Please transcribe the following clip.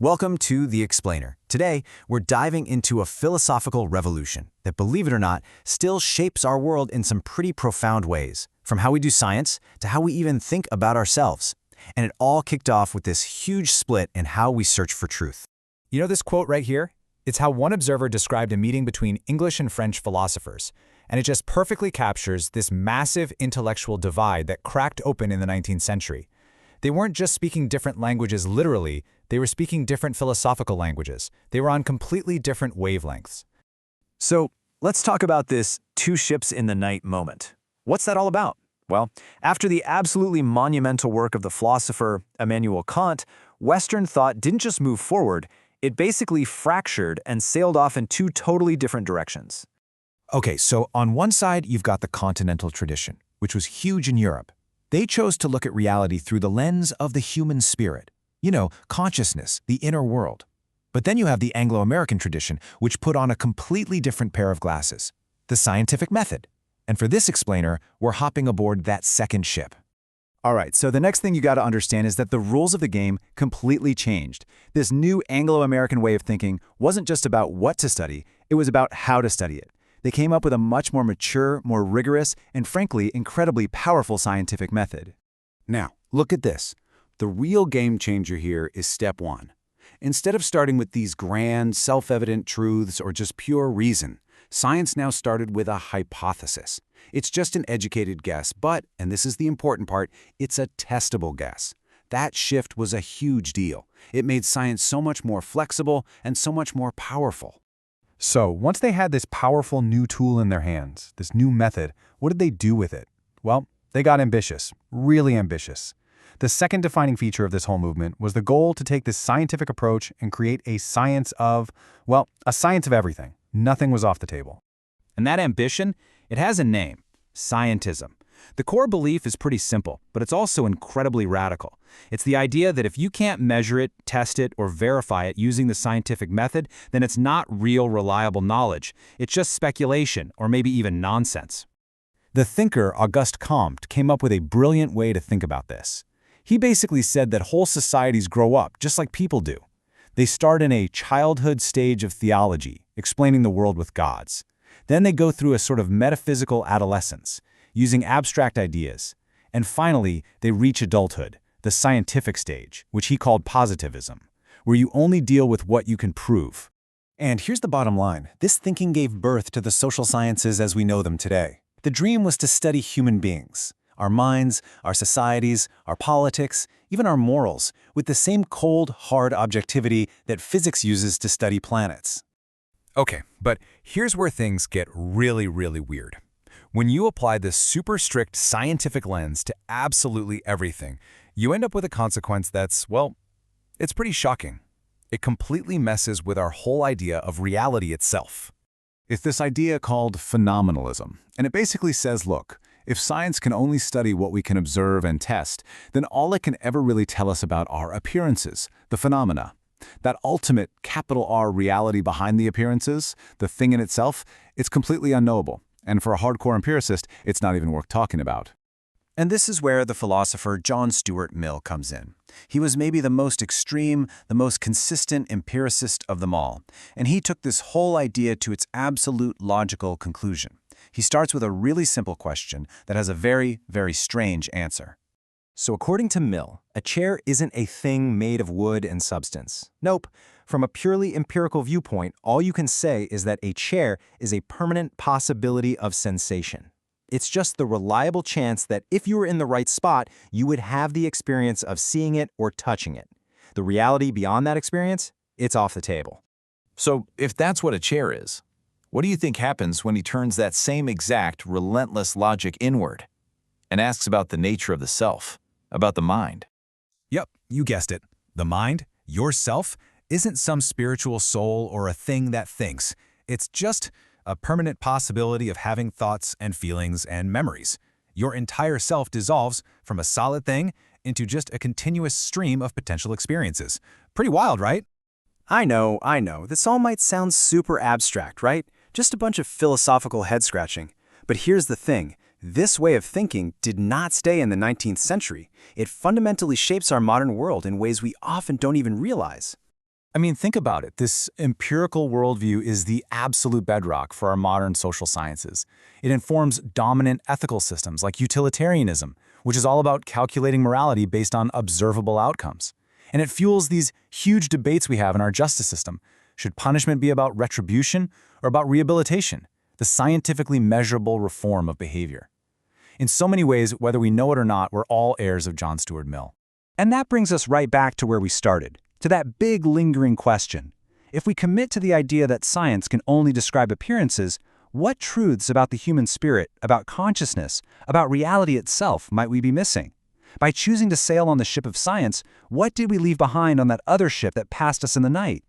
Welcome to The Explainer. Today, we're diving into a philosophical revolution that, believe it or not, still shapes our world in some pretty profound ways, from how we do science to how we even think about ourselves. And it all kicked off with this huge split in how we search for truth. You know this quote right here? It's how one observer described a meeting between English and French philosophers, and it just perfectly captures this massive intellectual divide that cracked open in the 19th century. They weren't just speaking different languages literally, they were speaking different philosophical languages. They were on completely different wavelengths. So, let's talk about this two ships in the night moment. What's that all about? Well, after the absolutely monumental work of the philosopher Immanuel Kant, Western thought didn't just move forward, it basically fractured and sailed off in two totally different directions. Okay, so on one side, you've got the continental tradition, which was huge in Europe. They chose to look at reality through the lens of the human spirit. You know, consciousness, the inner world. But then you have the Anglo-American tradition, which put on a completely different pair of glasses, the scientific method. And for this explainer, we're hopping aboard that second ship. All right, so the next thing you got to understand is that the rules of the game completely changed. This new Anglo-American way of thinking wasn't just about what to study, it was about how to study it. They came up with a much more mature, more rigorous, and frankly, incredibly powerful scientific method. Now, look at this. The real game changer here is step one. Instead of starting with these grand, self-evident truths or just pure reason, science now started with a hypothesis. It's just an educated guess, but, and this is the important part, it's a testable guess. That shift was a huge deal. It made science so much more flexible and so much more powerful. So, once they had this powerful new tool in their hands, this new method, what did they do with it? Well, they got ambitious, really ambitious. The second defining feature of this whole movement was the goal to take this scientific approach and create a science of, well, a science of everything. Nothing was off the table. And that ambition, it has a name, scientism. The core belief is pretty simple, but it's also incredibly radical. It's the idea that if you can't measure it, test it, or verify it using the scientific method, then it's not real, reliable knowledge. It's just speculation, or maybe even nonsense. The thinker Auguste Comte came up with a brilliant way to think about this. He basically said that whole societies grow up just like people do. They start in a childhood stage of theology, explaining the world with gods. Then they go through a sort of metaphysical adolescence, using abstract ideas. And finally, they reach adulthood, the scientific stage, which he called positivism, where you only deal with what you can prove. And here's the bottom line. This thinking gave birth to the social sciences as we know them today. The dream was to study human beings, our minds, our societies, our politics, even our morals, with the same cold, hard objectivity that physics uses to study planets. Okay, but here's where things get really, really weird. When you apply this super strict scientific lens to absolutely everything, you end up with a consequence that's, well, it's pretty shocking. It completely messes with our whole idea of reality itself. It's this idea called phenomenalism, and it basically says, look, if science can only study what we can observe and test, then all it can ever really tell us about are appearances, the phenomena. That ultimate capital R reality behind the appearances, the thing in itself, it's completely unknowable. And for a hardcore empiricist, it's not even worth talking about. And this is where the philosopher John Stuart Mill comes in. He was maybe the most extreme, the most consistent empiricist of them all. And he took this whole idea to its absolute logical conclusion. He starts with a really simple question that has a very, very strange answer. So according to Mill, a chair isn't a thing made of wood and substance. Nope. From a purely empirical viewpoint, all you can say is that a chair is a permanent possibility of sensation. It's just the reliable chance that if you were in the right spot, you would have the experience of seeing it or touching it. The reality beyond that experience, it's off the table. So, if that's what a chair is, what do you think happens when he turns that same exact, relentless logic inward and asks about the nature of the self, about the mind? Yep, you guessed it. The mind, yourself, isn't some spiritual soul or a thing that thinks. It's just a permanent possibility of having thoughts and feelings and memories. Your entire self dissolves from a solid thing into just a continuous stream of potential experiences. Pretty wild, right? I know. This all might sound super abstract, right? Just a bunch of philosophical head-scratching. But here's the thing. This way of thinking did not stay in the 19th century. It fundamentally shapes our modern world in ways we often don't even realize. I mean, think about it. This empirical worldview is the absolute bedrock for our modern social sciences. It informs dominant ethical systems like utilitarianism, which is all about calculating morality based on observable outcomes. And it fuels these huge debates we have in our justice system. Should punishment be about retribution or about rehabilitation, the scientifically measurable reform of behavior? In so many ways, whether we know it or not, we're all heirs of John Stuart Mill. And that brings us right back to where we started, to that big lingering question. If we commit to the idea that science can only describe appearances, what truths about the human spirit, about consciousness, about reality itself might we be missing? By choosing to sail on the ship of science, what did we leave behind on that other ship that passed us in the night?